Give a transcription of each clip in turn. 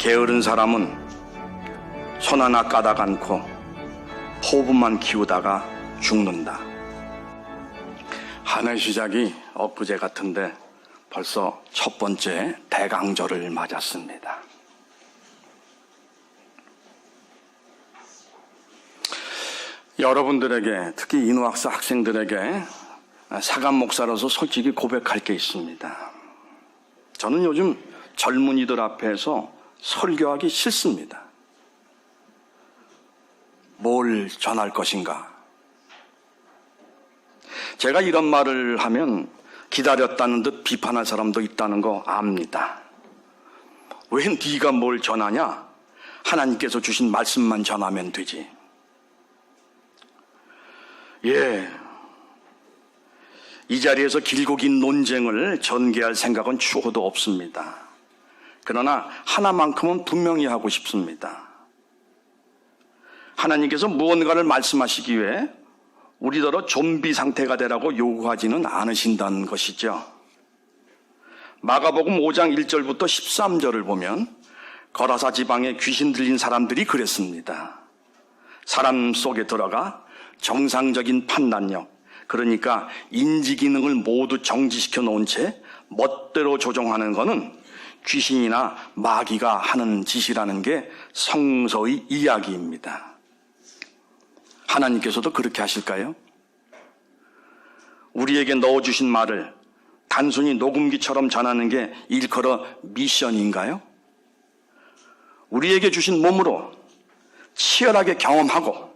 게으른 사람은 손 하나 까닥 않고 호흡만 키우다가 죽는다. 한 해 시작이 엊그제 같은데 벌써 첫 번째 대강절을 맞았습니다. 여러분들에게, 특히 인후학사 학생들에게 사감 목사로서 솔직히 고백할 게 있습니다. 저는 요즘 젊은이들 앞에서 설교하기 싫습니다. 뭘 전할 것인가? 제가 이런 말을 하면 기다렸다는 듯 비판할 사람도 있다는 거 압니다. 왜 네가 뭘 전하냐? 하나님께서 주신 말씀만 전하면 되지. 이 자리에서 길고 긴 논쟁을 전개할 생각은 추호도 없습니다. 그러나 하나만큼은 분명히 하고 싶습니다. 하나님께서 무언가를 말씀하시기 위해 우리더러 좀비 상태가 되라고 요구하지는 않으신다는 것이죠. 마가복음 5장 1절부터 13절을 보면 거라사 지방에 귀신 들린 사람들이 그랬습니다. 사람 속에 들어가 정상적인 판단력, 그러니까 인지 기능을 모두 정지시켜 놓은 채 멋대로 조종하는 것은 귀신이나 마귀가 하는 짓이라는 게 성서의 이야기입니다. 하나님께서도 그렇게 하실까요? 우리에게 넣어주신 말을 단순히 녹음기처럼 전하는 게 일컬어 미션인가요? 우리에게 주신 몸으로 치열하게 경험하고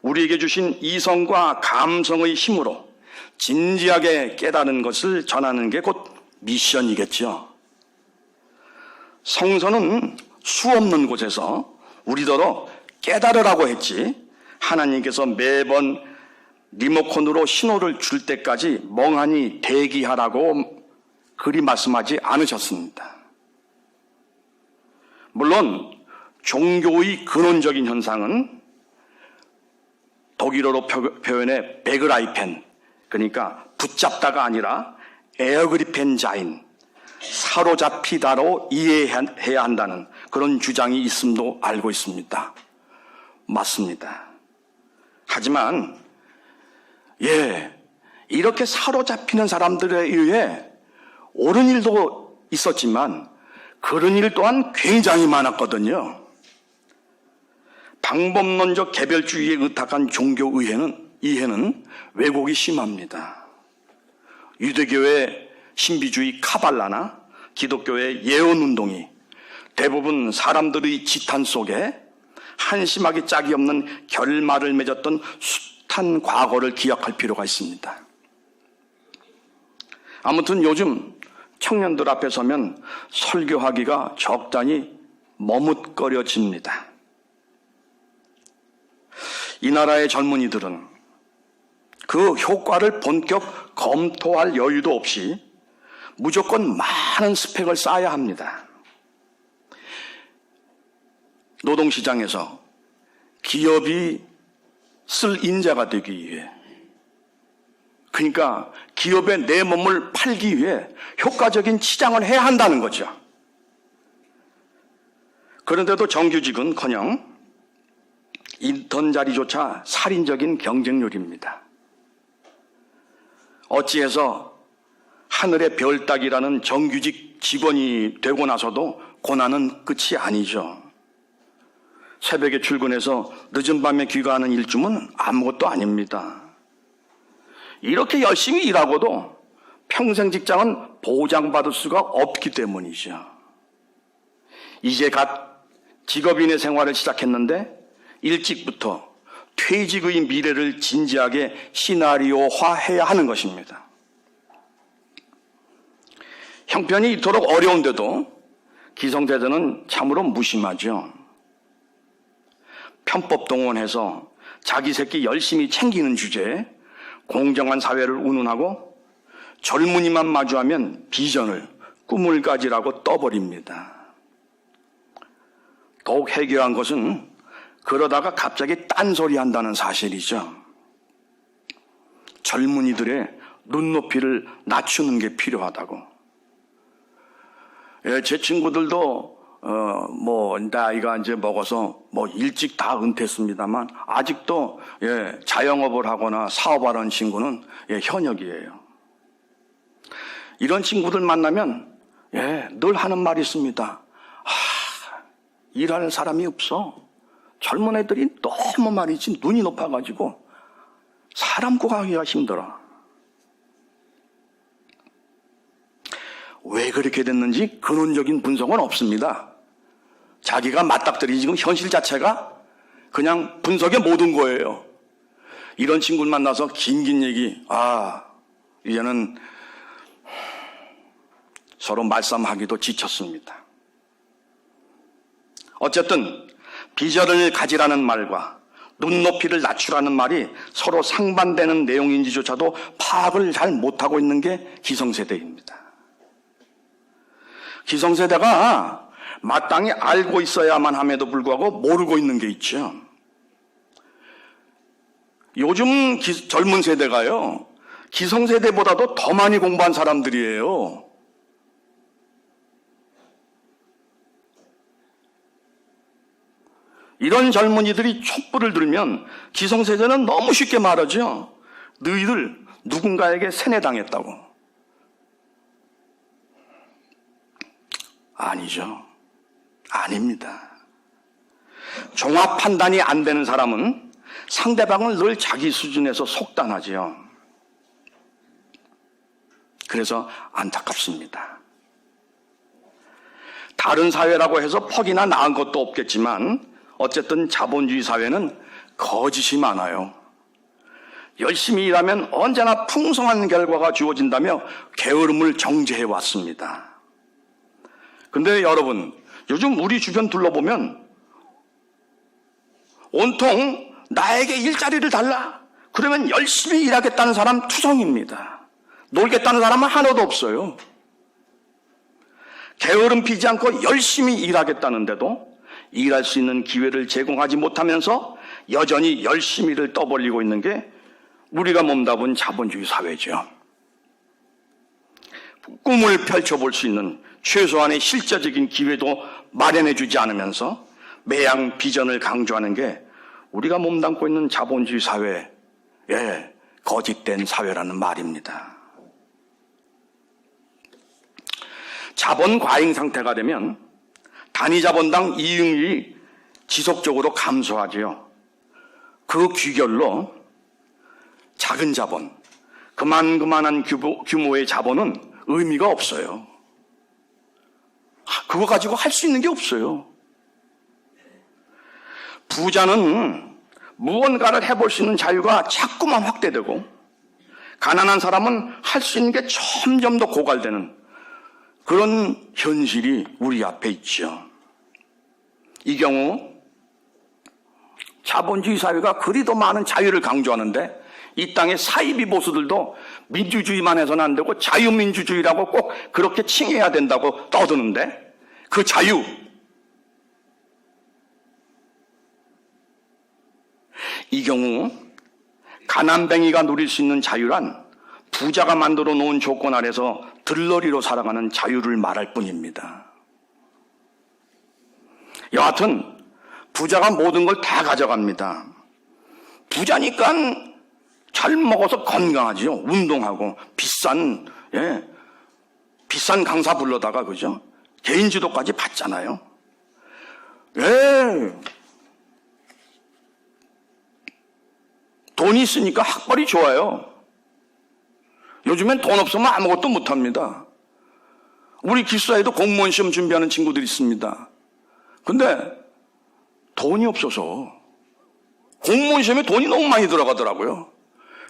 우리에게 주신 이성과 감성의 힘으로 진지하게 깨달은 것을 전하는 게 곧 미션이겠죠. 성서는 수없는 곳에서 우리더러 깨달으라고 했지 하나님께서 매번 리모컨으로 신호를 줄 때까지 멍하니 대기하라고 그리 말씀하지 않으셨습니다. 물론 종교의 근원적인 현상은 독일어로 표현해 베그라이펜, 그러니까 붙잡다가 아니라 에어그리펜자인, 사로잡히다로 이해해야 한다는 그런 주장이 있음도 알고 있습니다. 맞습니다. 하지만 이렇게 사로잡히는 사람들에 의해 옳은 일도 있었지만 그런 일 또한 굉장히 많았거든요. 방법론적 개별주의에 의탁한 종교 이해는 왜곡이 심합니다. 유대교의 신비주의 카발라나 기독교의 예언운동이 대부분 사람들의 지탄 속에 한심하기 짝이 없는 결말을 맺었던 숱한 과거를 기억할 필요가 있습니다. 아무튼 요즘 청년들 앞에 서면 설교하기가 적잖이 머뭇거려집니다. 이 나라의 젊은이들은 그 효과를 본격 검토할 여유도 없이 무조건 많은 스펙을 쌓아야 합니다. 노동시장에서 기업이 쓸 인재가 되기 위해, 그러니까 기업에 내 몸을 팔기 위해 효과적인 치장을 해야 한다는 거죠. 그런데도 정규직은커녕 인턴 자리조차 살인적인 경쟁률입니다. 어찌해서 하늘의 별 따기라는 정규직 직원이 되고 나서도 고난은 끝이 아니죠. 새벽에 출근해서 늦은 밤에 귀가하는 일쯤은 아무것도 아닙니다. 이렇게 열심히 일하고도 평생 직장은 보장받을 수가 없기 때문이죠. 이제 갓 직업인의 생활을 시작했는데 일찍부터 퇴직의 미래를 진지하게 시나리오화해야 하는 것입니다. 형편이 이토록 어려운데도 기성세대는 참으로 무심하죠. 편법 동원해서 자기 새끼 열심히 챙기는 주제에 공정한 사회를 운운하고 젊은이만 마주하면 비전을, 꿈을 가지라고 떠버립니다. 더욱 해괴한 것은 그러다가 갑자기 딴소리 한다는 사실이죠. 젊은이들의 눈높이를 낮추는 게 필요하다고. 제 친구들도 나이가 이제 먹어서 일찍 다 은퇴했습니다만 아직도 자영업을 하거나 사업하는 친구는 현역이에요. 이런 친구들 만나면 늘 하는 말이 있습니다. 일하는 사람이 없어. 젊은 애들이 너무 말이지 눈이 높아가지고 사람 구하기가 힘들어. 왜 그렇게 됐는지 근원적인 분석은 없습니다. 자기가 맞닥뜨린 지금 현실 자체가 그냥 분석에 못 온 거예요. 이런 친구를 만나서 긴 얘기, 이제는 서로 말싸움하기도 지쳤습니다. 어쨌든 비전을 가지라는 말과 눈높이를 낮추라는 말이 서로 상반되는 내용인지조차도 파악을 잘 못하고 있는 게 기성세대입니다. 기성세대가 마땅히 알고 있어야만 함에도 불구하고 모르고 있는 게 있죠. 요즘 젊은 세대가요, 기성세대보다도 더 많이 공부한 사람들이에요. 이런 젊은이들이 촛불을 들면 기성세대는 너무 쉽게 말하죠. 너희들 누군가에게 세뇌당했다고. 아니죠. 아닙니다. 종합 판단이 안 되는 사람은 상대방을 늘 자기 수준에서 속단하지요. 그래서 안타깝습니다. 다른 사회라고 해서 퍽이나 나은 것도 없겠지만 어쨌든 자본주의 사회는 거짓이 많아요. 열심히 일하면 언제나 풍성한 결과가 주어진다며 게으름을 정죄해 왔습니다. 근데 여러분, 요즘 우리 주변 둘러보면 온통 나에게 일자리를 달라. 그러면 열심히 일하겠다는 사람 투성입니다. 놀겠다는 사람은 하나도 없어요. 게으름 피지 않고 열심히 일하겠다는데도 일할 수 있는 기회를 제공하지 못하면서 여전히 열심히를 떠벌리고 있는 게 우리가 몸담은 자본주의 사회죠. 꿈을 펼쳐볼 수 있는 최소한의 실제적인 기회도 마련해주지 않으면서 매양 비전을 강조하는 게 우리가 몸담고 있는 자본주의 사회의 거짓된 사회라는 말입니다. 자본 과잉 상태가 되면 단위 자본당 이익률이 지속적으로 감소하지요. 그 귀결로 작은 자본, 그만한 규모의 자본은 의미가 없어요. 그거 가지고 할 수 있는 게 없어요. 부자는 무언가를 해볼 수 있는 자유가 자꾸만 확대되고 가난한 사람은 할 수 있는 게 점점 더 고갈되는 그런 현실이 우리 앞에 있죠. 이 경우 자본주의 사회가 그리도 많은 자유를 강조하는데 이 땅의 사이비 보수들도 민주주의만 해서는 안 되고 자유민주주의라고 꼭 그렇게 칭해야 된다고 떠드는데 그 자유, 이 경우 가난뱅이가 누릴 수 있는 자유란 부자가 만들어 놓은 조건 아래서 들러리로 살아가는 자유를 말할 뿐입니다. 여하튼 부자가 모든 걸 다 가져갑니다. 부자니까 잘 먹어서 건강하지요. 운동하고 비싼 강사 불러다가 그죠? 개인 지도까지 받잖아요. 돈이 있으니까 학벌이 좋아요. 요즘엔 돈 없으면 아무것도 못합니다. 우리 기숙사에도 공무원 시험 준비하는 친구들이 있습니다. 근데 돈이 없어서 공무원 시험에 돈이 너무 많이 들어가더라고요.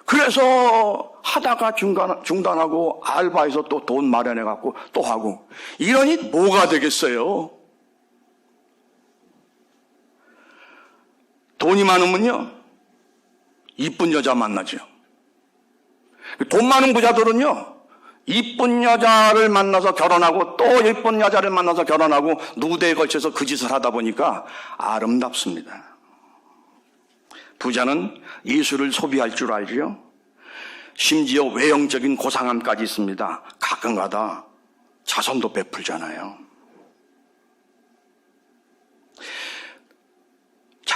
그래서 하다가 중단하고 알바해서 또 돈 마련해갖고 또 하고 이러니 뭐가 되겠어요? 돈이 많으면요 이쁜 여자 만나죠. 돈 많은 부자들은요 이쁜 여자를 만나서 결혼하고 또 예쁜 여자를 만나서 결혼하고 누대에 걸쳐서 그 짓을 하다 보니까 아름답습니다. 부자는 예술을 소비할 줄 알지요. 심지어 외형적인 고상함까지 있습니다. 가끔가다 자선도 베풀잖아요.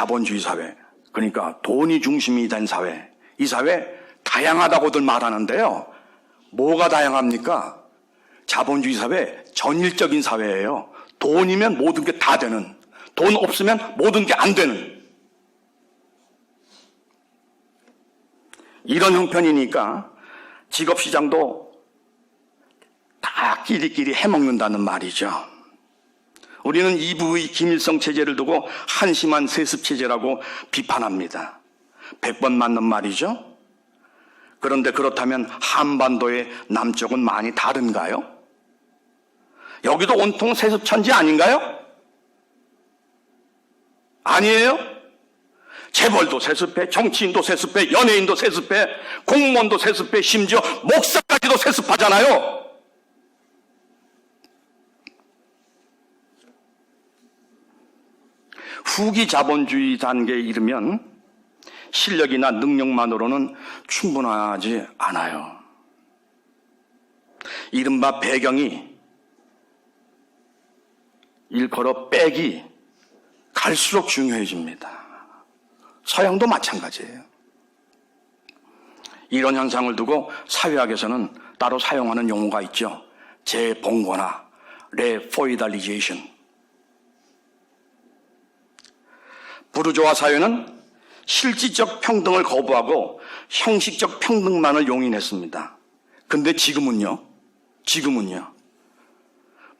자본주의 사회, 그러니까 돈이 중심이 된 사회, 이 사회 다양하다고들 말하는데요. 뭐가 다양합니까? 자본주의 사회 전일적인 사회예요. 돈이면 모든 게 다 되는, 돈 없으면 모든 게 안 되는 이런 형편이니까 직업시장도 다 끼리끼리 해먹는다는 말이죠. 우리는 이부의 김일성 체제를 두고 한심한 세습체제라고 비판합니다. 100번 맞는 말이죠. 그런데 그렇다면 한반도의 남쪽은 많이 다른가요? 여기도 온통 세습천지 아닌가요? 아니에요? 재벌도 세습해, 정치인도 세습해, 연예인도 세습해, 공무원도 세습해, 심지어 목사까지도 세습하잖아요. 후기 자본주의 단계에 이르면 실력이나 능력만으로는 충분하지 않아요. 이른바 배경이 일컬어 백이 갈수록 중요해집니다. 서양도 마찬가지예요. 이런 현상을 두고 사회학에서는 따로 사용하는 용어가 있죠. 재봉건화, 레포이달리제이션. 부르주아 사회는 실질적 평등을 거부하고 형식적 평등만을 용인했습니다. 근데 지금은요.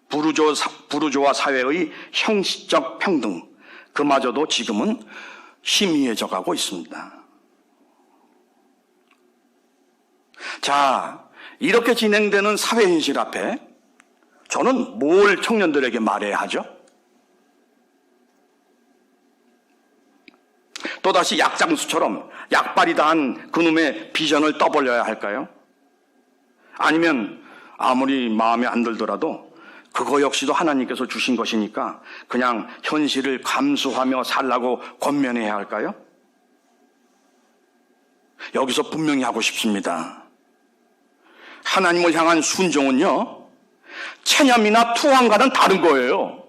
부르주아 사회의 형식적 평등, 그마저도 지금은 희미해져 가고 있습니다. 자, 이렇게 진행되는 사회 현실 앞에 저는 뭘 청년들에게 말해야 하죠? 또다시 약장수처럼 약발이 다한 그놈의 비전을 떠벌려야 할까요? 아니면 아무리 마음에 안 들더라도 그거 역시도 하나님께서 주신 것이니까 그냥 현실을 감수하며 살라고 권면해야 할까요? 여기서 분명히 하고 싶습니다. 하나님을 향한 순종은요, 체념이나 투항과는 다른 거예요.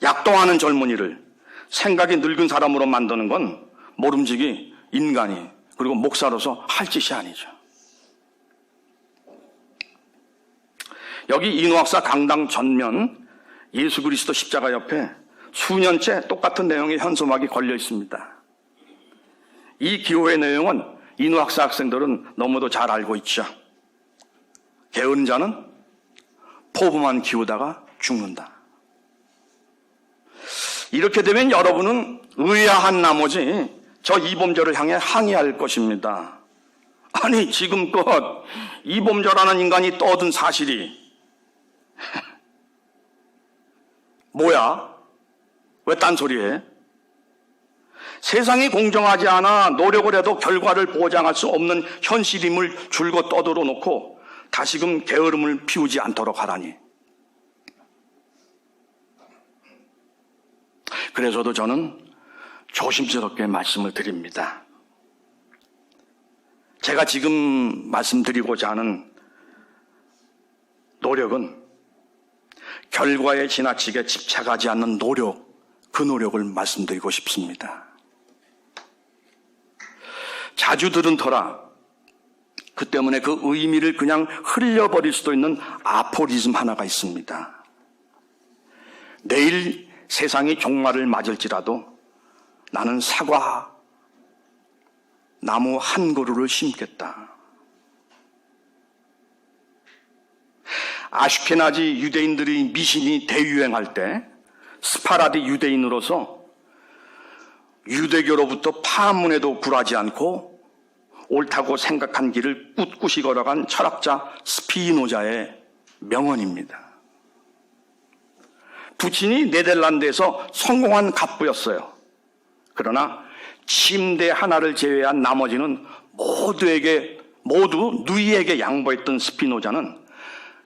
약동하는 젊은이를 생각이 늙은 사람으로 만드는 건 모름지기 인간이, 그리고 목사로서 할 짓이 아니죠. 여기 인후학사 강당 전면 예수 그리스도 십자가 옆에 수년째 똑같은 내용의 현수막이 걸려 있습니다. 이 기호의 내용은 인후학사 학생들은 너무도 잘 알고 있죠. 게으른 자는 포부만 키우다가 죽는다. 이렇게 되면 여러분은 의아한 나머지 저 이범절을 향해 항의할 것입니다. 아니, 지금껏 이범절하는 인간이 떠든 사실이 뭐야? 왜 딴소리해? 세상이 공정하지 않아 노력을 해도 결과를 보장할 수 없는 현실임을 줄곧 떠들어 놓고 다시금 게으름을 피우지 않도록 하라니. 그래서도 저는 조심스럽게 말씀을 드립니다. 제가 지금 말씀드리고자 하는 노력은 결과에 지나치게 집착하지 않는 노력, 그 노력을 말씀드리고 싶습니다. 자주 들은 터라 그 때문에 그 의미를 그냥 흘려버릴 수도 있는 아포리즘 하나가 있습니다. 내일 세상이 종말을 맞을지라도 나는 사과 나무 한 그루를 심겠다. 아슈케나지 유대인들의 미신이 대유행할 때 스파라디 유대인으로서 유대교로부터 파문에도 굴하지 않고 옳다고 생각한 길을 꿋꿋이 걸어간 철학자 스피노자의 명언입니다. 부친이 네덜란드에서 성공한 갑부였어요. 그러나 침대 하나를 제외한 나머지는 모두 누이에게 양보했던 스피노자는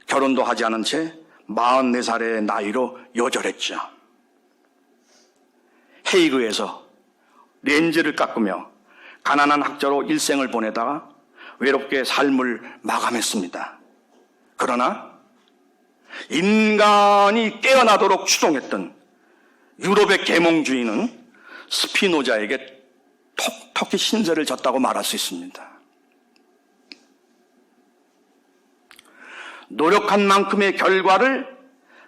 결혼도 하지 않은 채 44살의 나이로 요절했죠. 헤이그에서 렌즈를 깎으며 가난한 학자로 일생을 보내다가 외롭게 삶을 마감했습니다. 그러나 인간이 깨어나도록 추동했던 유럽의 계몽주의는 스피노자에게 톡톡히 신세를 졌다고 말할 수 있습니다. 노력한 만큼의 결과를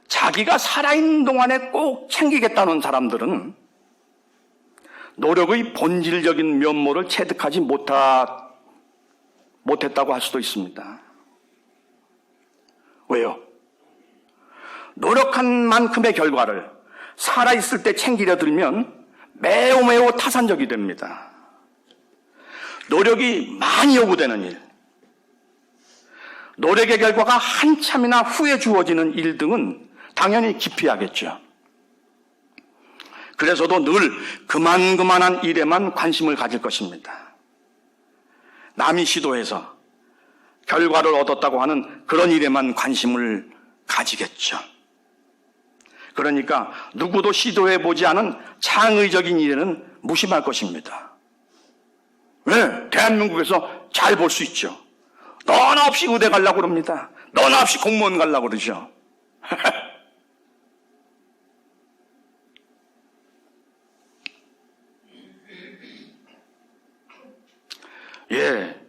자기가 살아있는 동안에 꼭 챙기겠다는 사람들은 노력의 본질적인 면모를 체득하지 못했다고 할 수도 있습니다. 왜요? 노력한 만큼의 결과를 살아있을 때 챙기려 들면 매우 타산적이 됩니다. 노력이 많이 요구되는 일, 노력의 결과가 한참이나 후에 주어지는 일 등은 당연히 기피하겠죠. 그래서도 늘 그만한 일에만 관심을 가질 것입니다. 남이 시도해서 결과를 얻었다고 하는 그런 일에만 관심을 가지겠죠. 그러니까 누구도 시도해보지 않은 창의적인 일에는 무심할 것입니다. 왜? 대한민국에서 잘 볼 수 있죠. 너나 없이 의대 가려고 그럽니다. 너나 없이 공무원 가려고 그러죠. 예.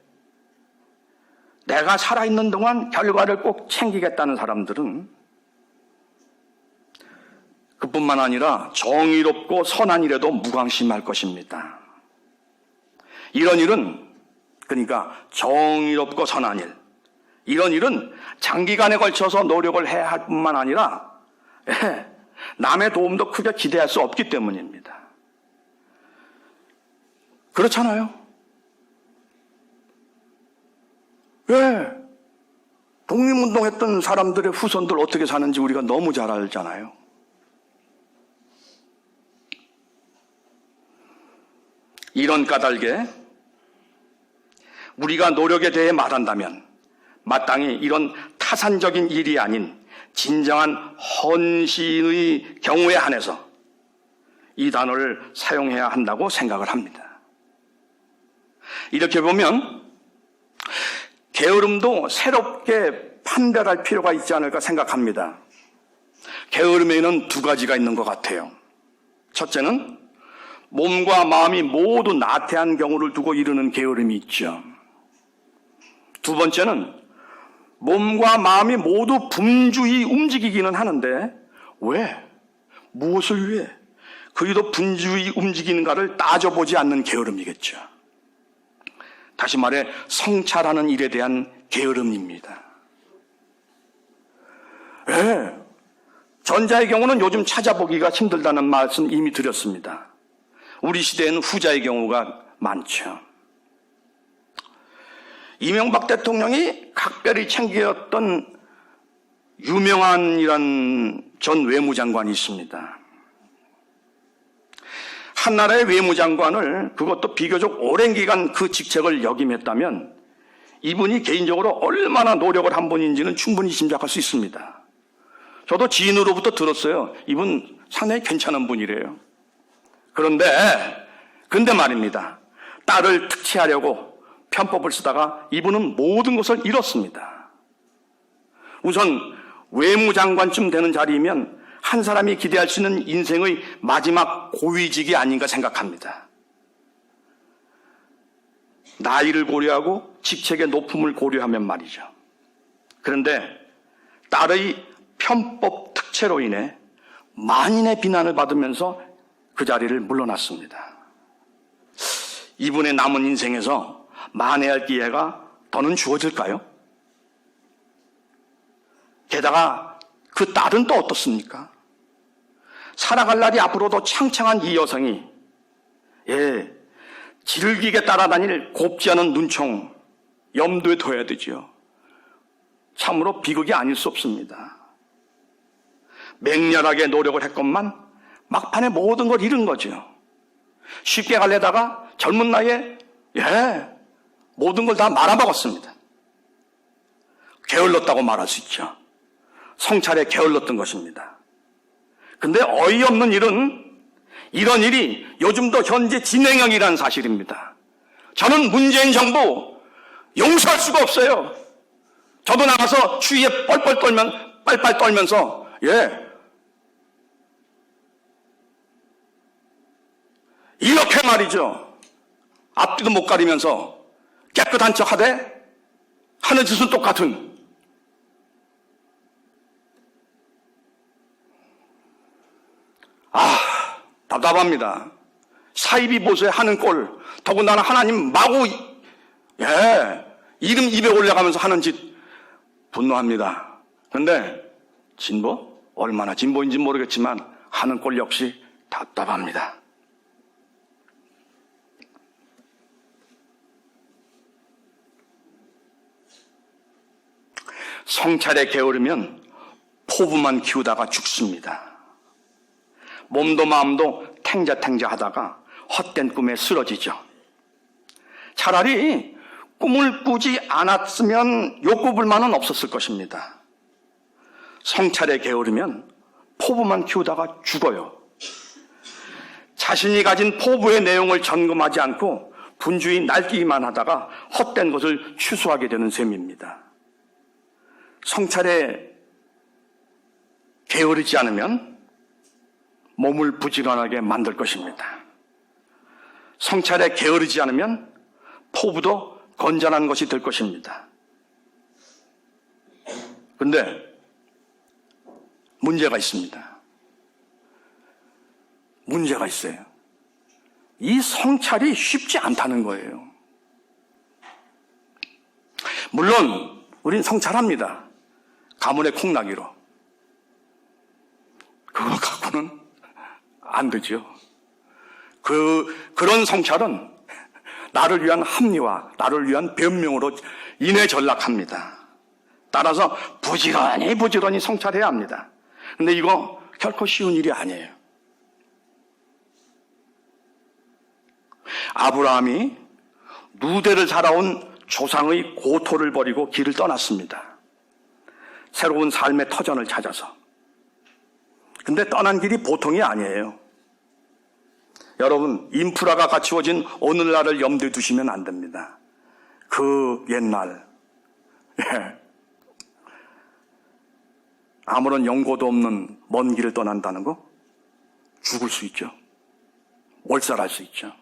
내가 살아있는 동안 결과를 꼭 챙기겠다는 사람들은 그뿐만 아니라 정의롭고 선한 일에도 무관심할 것입니다. 이런 일은, 그러니까 정의롭고 선한 일, 이런 일은 장기간에 걸쳐서 노력을 해야 할 뿐만 아니라 남의 도움도 크게 기대할 수 없기 때문입니다. 그렇잖아요. 왜? 독립운동했던 사람들의 후손들 어떻게 사는지 우리가 너무 잘 알잖아요. 이런 까닭에 우리가 노력에 대해 말한다면 마땅히 이런 타산적인 일이 아닌 진정한 헌신의 경우에 한해서 이 단어를 사용해야 한다고 생각을 합니다. 이렇게 보면 게으름도 새롭게 판별할 필요가 있지 않을까 생각합니다. 게으름에는 두 가지가 있는 것 같아요. 첫째는 몸과 마음이 모두 나태한 경우를 두고 이르는 게으름이 있죠. 두 번째는 몸과 마음이 모두 분주히 움직이기는 하는데 왜? 무엇을 위해? 그리도 분주히 움직이는가를 따져보지 않는 게으름이겠죠. 다시 말해 성찰하는 일에 대한 게으름입니다. 네. 전자의 경우는 요즘 찾아보기가 힘들다는 말씀 이미 드렸습니다. 우리 시대에는 후자의 경우가 많죠. 이명박 대통령이 각별히 챙겼던 유명한이란 전 외무장관이 있습니다. 한 나라의 외무장관을 그것도 비교적 오랜 기간 그 직책을 역임했다면 이분이 개인적으로 얼마나 노력을 한 분인지는 충분히 짐작할 수 있습니다. 저도 지인으로부터 들었어요. 이분 상당히 괜찮은 분이래요. 근데 말입니다. 딸을 특채하려고 편법을 쓰다가 이분은 모든 것을 잃었습니다. 우선 외무장관쯤 되는 자리이면 한 사람이 기대할 수 있는 인생의 마지막 고위직이 아닌가 생각합니다. 나이를 고려하고 직책의 높음을 고려하면 말이죠. 그런데 딸의 편법 특채로 인해 만인의 비난을 받으면서 그 자리를 물러났습니다. 이분의 남은 인생에서 만회할 기회가 더는 주어질까요? 게다가 그 딸은 또 어떻습니까? 살아갈 날이 앞으로도 창창한 이 여성이 질기게 따라다닐 곱지 않은 눈총 염두에 둬야 되지요. 참으로 비극이 아닐 수 없습니다. 맹렬하게 노력을 했건만 막판에 모든 걸 잃은 거죠. 쉽게 가려다가 젊은 나이에 모든 걸 다 말아먹었습니다. 게을렀다고 말할 수 있죠. 성찰에 게을렀던 것입니다. 근데 어이없는 일은 이런 일이 요즘도 현재 진행형이라는 사실입니다. 저는 문재인 정부 용서할 수가 없어요. 저도 나가서 추위에 뻘뻘 떨면서 이렇게 말이죠. 앞뒤도 못 가리면서 깨끗한 척 하되 하는 짓은 똑같은. 답답합니다. 사이비 보수에 하는 꼴, 더군다나 하나님 마구 이름 입에 올라가면서 하는 짓 분노합니다. 그런데 진보? 얼마나 진보인지 모르겠지만 하는 꼴 역시 답답합니다. 성찰에 게으르면 포부만 키우다가 죽습니다. 몸도 마음도 탱자탱자 하다가 헛된 꿈에 쓰러지죠. 차라리 꿈을 꾸지 않았으면 욕구불만은 없었을 것입니다. 성찰에 게으르면 포부만 키우다가 죽어요. 자신이 가진 포부의 내용을 점검하지 않고 분주히 날뛰기만 하다가 헛된 것을 추수하게 되는 셈입니다. 성찰에 게으르지 않으면 몸을 부지런하게 만들 것입니다. 성찰에 게으르지 않으면 포부도 건전한 것이 될 것입니다. 그런데 문제가 있습니다. 문제가 있어요. 이 성찰이 쉽지 않다는 거예요. 물론 우린 성찰합니다. 가문의 콩나기로. 그거 갖고는 안 되죠. 그런 성찰은 나를 위한 합리화, 나를 위한 변명으로 인해전락합니다. 따라서 부지런히 성찰해야 합니다. 근데 이거 결코 쉬운 일이 아니에요. 아브라함이 누대를 살아온 조상의 고토를 버리고 길을 떠났습니다. 새로운 삶의 터전을 찾아서. 근데 떠난 길이 보통이 아니에요. 여러분, 인프라가 갖추어진 오늘날을 염두에 두시면 안 됩니다. 그 옛날, 아무런 연고도 없는 먼 길을 떠난다는 거 죽을 수 있죠. 몰살할 수 있죠.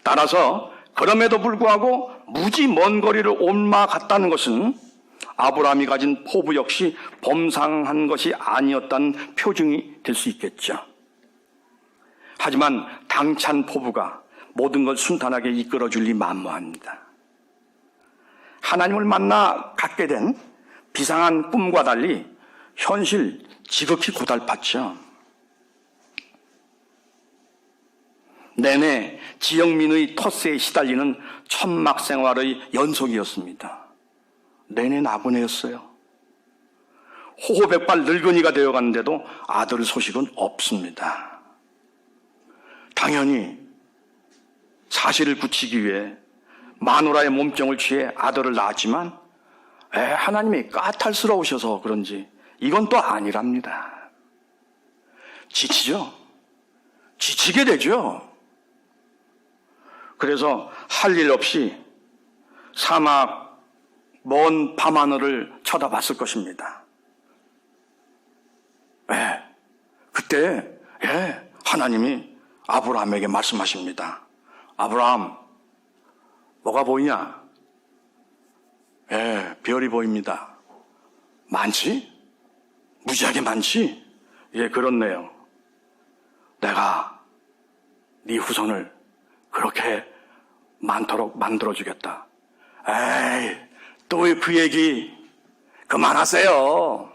따라서 그럼에도 불구하고 무지 먼 거리를 옮아갔다는 것은 아브라함이 가진 포부 역시 범상한 것이 아니었다는 표징이 될 수 있겠죠. 하지만 당찬 포부가 모든 걸 순탄하게 이끌어줄 리 만무합니다. 하나님을 만나 갖게 된 비상한 꿈과 달리 현실 지극히 고달팠죠. 내내 지역민의 터세에 시달리는 천막 생활의 연속이었습니다. 내내 나그네였어요. 호호백발 늙은이가 되어가는데도 아들 소식은 없습니다. 당연히 사실을 굳히기 위해 마누라의 몸종을 취해 아들을 낳았지만 하나님이 까탈스러우셔서 그런지 이건 또 아니랍니다. 지치죠. 지치게 되죠. 그래서 할 일 없이 사막 먼 밤하늘을 쳐다봤을 것입니다. 그때 하나님이 아브라함에게 말씀하십니다. 아브라함, 뭐가 보이냐? 별이 보입니다. 많지? 무지하게 많지? 그렇네요. 내가 네 후손을 그렇게 많도록 만들어주겠다. 또 그 얘기 그만하세요.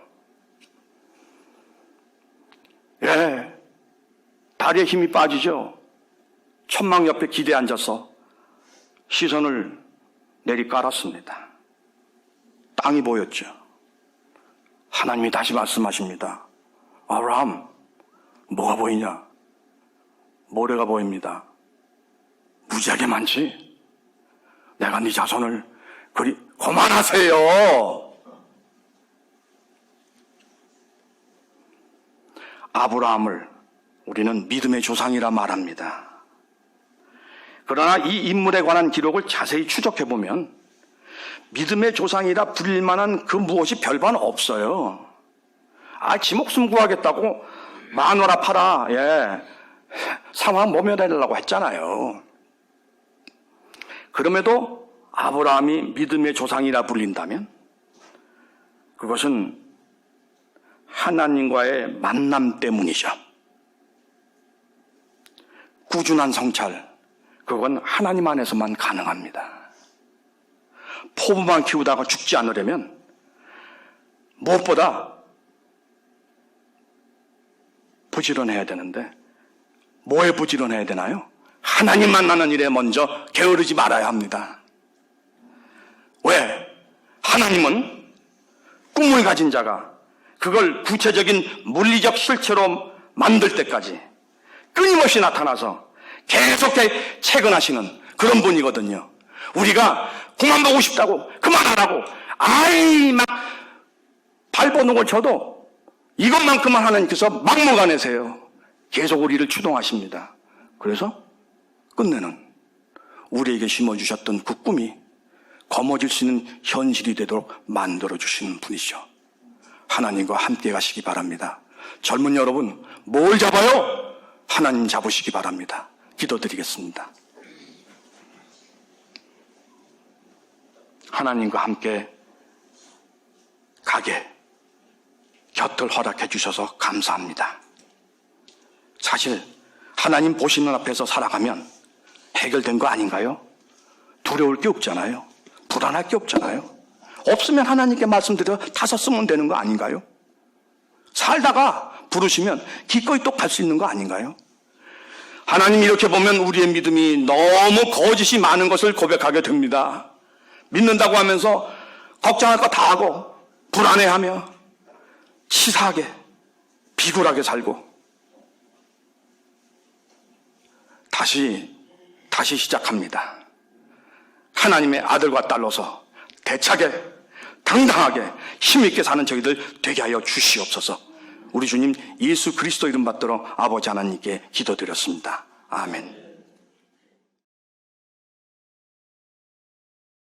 다리에 힘이 빠지죠. 천막 옆에 기대에 앉아서 시선을 내리 깔았습니다. 땅이 보였죠. 하나님이 다시 말씀하십니다. 아브라함, 뭐가 보이냐? 모래가 보입니다. 무지하게 많지? 내가 네 자손을 그만하세요. 아브라함을 우리는 믿음의 조상이라 말합니다. 그러나 이 인물에 관한 기록을 자세히 추적해보면 믿음의 조상이라 불릴 만한 그 무엇이 별반 없어요. 지 목숨 구하겠다고 마누라 팔아 상황 모면해달라고 했잖아요. 그럼에도 아브라함이 믿음의 조상이라 불린다면 그것은 하나님과의 만남 때문이죠. 꾸준한 성찰, 그건 하나님 안에서만 가능합니다. 포부만 키우다가 죽지 않으려면 무엇보다 부지런해야 되는데 뭐에 부지런해야 되나요? 하나님 만나는 일에 먼저 게으르지 말아야 합니다. 왜? 하나님은 꿈을 가진 자가 그걸 구체적인 물리적 실체로 만들 때까지 끊임없이 나타나서 계속해 채근하시는 그런 분이거든요. 우리가 그만 보고 싶다고 그만하라고 막 발버둥을 쳐도 이것만큼만 하나님께서 막무가내세요. 계속 우리를 추동하십니다. 그래서 끝내는 우리에게 심어주셨던 그 꿈이 거머쥘 수 있는 현실이 되도록 만들어주시는 분이죠. 하나님과 함께 가시기 바랍니다. 젊은 여러분, 뭘 잡아요? 하나님 잡으시기 바랍니다. 기도드리겠습니다. 하나님과 함께 가게 곁을 허락해 주셔서 감사합니다. 사실 하나님 보시는 앞에서 살아가면 해결된 거 아닌가요? 두려울 게 없잖아요. 불안할 게 없잖아요. 없으면 하나님께 말씀드려 다섯 쓰면 되는 거 아닌가요? 살다가 부르시면 기꺼이 또 갈 수 있는 거 아닌가요? 하나님 이렇게 보면 우리의 믿음이 너무 거짓이 많은 것을 고백하게 됩니다. 믿는다고 하면서 걱정할 거 다 하고 불안해하며 치사하게 비굴하게 살고 다시 시작합니다. 하나님의 아들과 딸로서 대차게 당당하게 힘있게 사는 저희들 되게 하여 주시옵소서. 우리 주님 예수 그리스도 이름 받들어 아버지 하나님께 기도드렸습니다. 아멘.